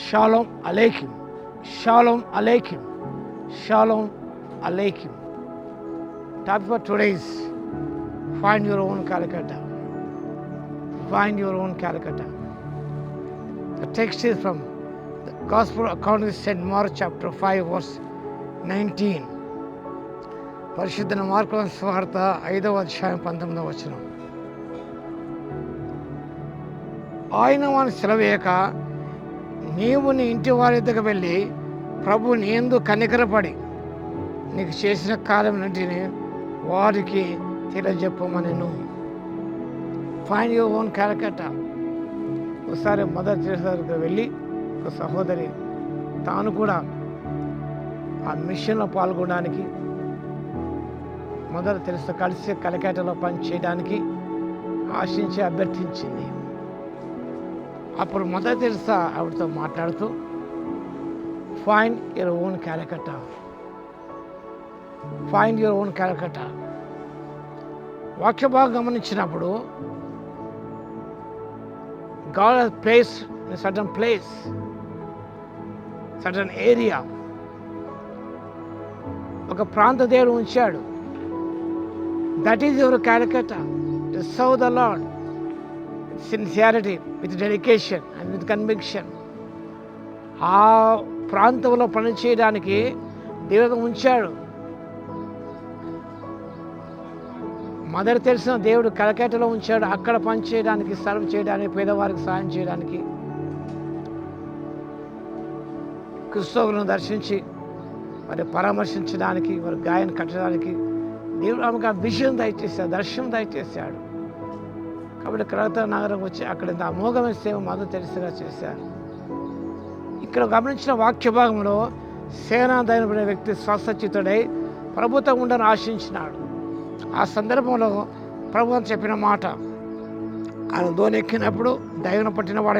Shalom అలైకుం, shalom అలైకుం, shalom అలైకుం. Topic for today is find your own Calcutta. Find your own Calcutta. The text is from the Gospel according to St. Mark chapter 5 verse 19. పరిశుద్ధ mark సువార్త 5వ అధ్యాయం 19వ వచనం. ఆయన వాని సెలవేయక నీవు నీ ఇంటి వారి దగ్గర వెళ్ళి ప్రభు నీ యందు కనికరపడి నీకు చేసిన కార్యములన్నిటిని వారికి తెలియజెప్పమనెను. Find your own Calcutta. ఒకసారి మదర్ తెరెసా దగ్గర వెళ్ళి ఒక సహోదరి తాను కూడా ఆ మిషన్లో పాల్గొనడానికి, మదర్ తెరెసా కలిసి కలకట్టాలో పనిచేయడానికి ఆశించి అభ్యర్థించింది. అప్పుడు మదర్ తెరెసా ఆవిడతో మాట్లాడుతూ find your own Calcutta, find your own Calcutta. వాక్య భాగం గమనించినప్పుడు God has placed in a certain place, certain area, ఒక ప్రాంత దేవుడు ఉంచాడు. That is your Calcutta, to serve the lord with sincerity, with dedication and with conviction. ఆ ప్రాంతంలో పనిచేయడానికి దేవుడు ఉంచాడు. మదర్ తెలిసిన దేవుడు కలకట్టలో ఉంచాడు. అక్కడ పనిచేయడానికి, సర్వ్ చేయడానికి, పేదవారికి సాయం చేయడానికి, క్రిస్తవులను దర్శించి వారి పరామర్శించడానికి, వారి గాయాన్ని కట్టడానికి దేవుడు ఆమెకు ఆ విజయం దయచేశాడు, దర్శనం దయచేశాడు. కాబట్టి కలకత్తా నగరం వచ్చి అక్కడ ఇంత అమోఘమైన సేవ మదర్ తెరెసా చేశారు. ఇక్కడ గమనించిన వాక్య భాగంలో సేనాదైన వ్యక్తి స్వస్థచిత్తుడై ప్రభుత్వం ఉండని ఆశించినాడు. ఆ సందర్భంలో ప్రభు అని చెప్పిన మాట, ఆయన ధోని ఎక్కినప్పుడు దైవం పట్టిన వాడు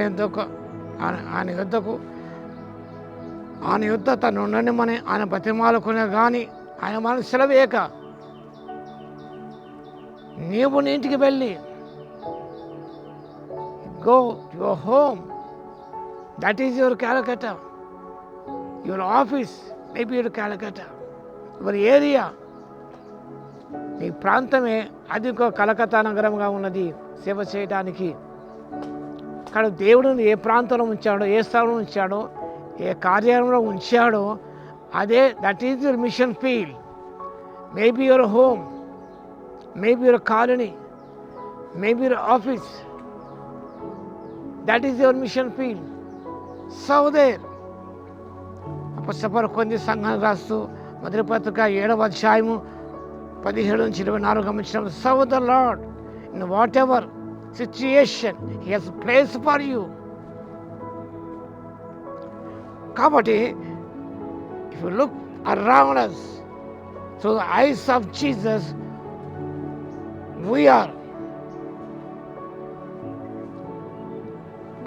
ఆయన యుద్ధ తను ఉండనిమని ఆయన బతిమాలుకునే కానీ ఆయన మన సెలవేయక నీవు నీ ఇంటికి వెళ్ళి go your home, that is your Calcutta, your office maybe your Calcutta, your area, నీ ప్రాంతమే అది ఒక కలకత్తా నగరంగా ఉన్నది సేవ చేయడానికి. కానీ దేవుడిని ఏ ప్రాంతంలో ఉంచాడో, ఏ స్థలంలో ఉంచాడో, ఏ కార్యాలయంలో ఉంచాడో అదే that is your mission field. Maybe your home, maybe your colony, maybe your office, that is your mission field. Serve there. అపొస్తలుల కొరింథీ సంఘానికి రాస్తూ మొదటి పత్రిక 7వ అధ్యాయము 17 నుంచి 24 గమనించిన serve the Lord in whatever situation he has placed for you. కాబట్టి if you look around us through the eyes of Jesus, we are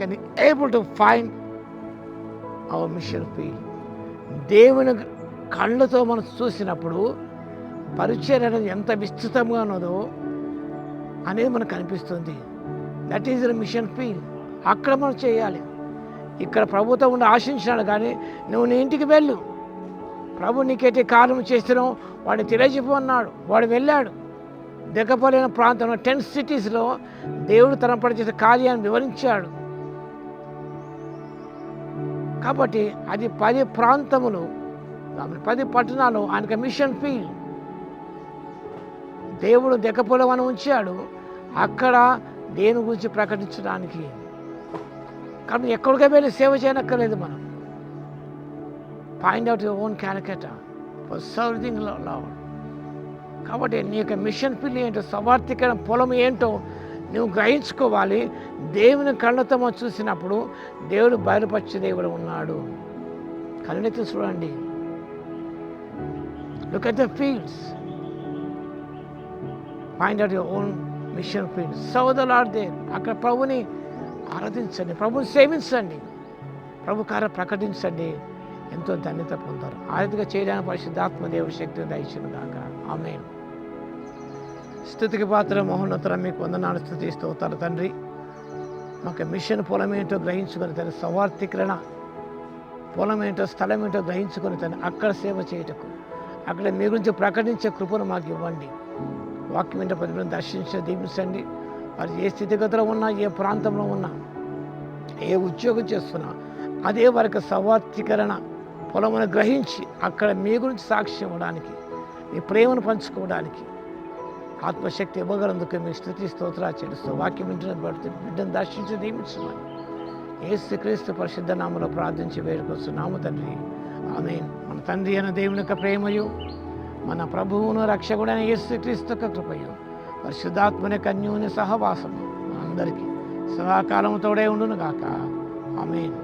can able to find our mission field. దేవుని కళ్ళతో మనం చూసినప్పుడు పరిచయం అనేది ఎంత విస్తృతంగా ఉన్నదో అనేది మనకు కనిపిస్తుంది. That is the mission field. అక్కడ మనం చేయాలి. ఇక్కడ ప్రభుత్వం ఉండి ఆశించినాడు కానీ నువ్వు నీ ఇంటికి వెళ్ళు, ప్రభు నీకైతే కార్యం చేస్తున్నావు వాడిని తెలియజెప్పమన్నాడు. వాడు వెళ్ళాడు. దిగపోలేని ప్రాంతంలో 10 cities దేవుడు తన పడిచేసే కార్యాన్ని వివరించాడు. కాబట్టి అది 10 ప్రాంతములు, 10 పట్టణాలు ఆయనకు మిషన్ ఫీల్డ్. దేవుడు దెక్కపోలవని ఉంచాడు అక్కడ దేని గురించి ప్రకటించడానికి. కాబట్టి ఎక్కడికి వెళ్ళి సేవ చేయనక్కర్లేదు. మనం find out your own Calcutta for serving lord. కాబట్టి నీ యొక్క మిషన్ ఫీల్డ్ ఏంటో, స్వార్థికమైన పొలం ఏంటో నువ్వు గ్రహించుకోవాలి. దేవుని కళ్ళతో మనం చూసినప్పుడు దేవుడు బయలుపరిచే దేవుడు ఉన్నాడు. కళ్ళెత్తి చూడండి. Look at the fields, find out your own mission field. Serve the Lord there. అక్కడ ప్రభుని ఆరాధించండి, ప్రభుని సేవించండి, ప్రభు కార్యం ప్రకటించండి. ఎంతో ధన్యత పొందారు. ఆ రీతిగా చేయడానికి పరిశుద్ధాత్మ దేవుడి శక్తిని దయచేయును గాక. ఆమేన్. స్తుతికి పాత్ర మహోన్నతుల మీకు వందనాలు, స్తుతి స్తోత్రాలు తండ్రి. మాకు మిషన్ పొలం ఏంటో గ్రహించుకొని తన స్వార్థికరణ పొలం ఏంటో స్థలం ఏంటో గ్రహించుకొని తండ్రి అక్కడ సేవ చేయటకు, అక్కడ మీ గురించి ప్రకటించే కృపను మాకు ఇవ్వండి. వాక్యం వెంట ప్రతిభను దర్శించి దీవించండి. వారు ఏ స్థితిగతిలో ఉన్నా, ఏ ప్రాంతంలో ఉన్నా, ఏ ఉద్యోగం చేస్తున్నా అదే వారికి సవార్థీకరణ పొలమును గ్రహించి అక్కడ మీ గురించి సాక్ష్యం ఇవ్వడానికి, మీ ప్రేమను పంచుకోవడానికి ఆత్మశక్తి ఇవ్వగలందుకు మీ స్తుతి స్తోత్రాలు చెల్లిస్తూ వాక్యం వింటున్న బిడ్డను దర్శించి దీవించమని యేసుక్రీస్తు పరిశుద్ధ నామములో ప్రార్థించి వేడుకొస్తున్నాము తండ్రి. ఆమేన్. మన తండ్రి అయిన దేవుని యొక్క ప్రేమయు, మన ప్రభువును రక్షకుడైన యేసుక్రీస్తు యొక్క కృపయు, పరిశుద్ధాత్మని యొక్క అన్యోన్య సహవాసము అందరికీ సదాకాలము తోడే ఉండును గాక. ఆమేన్.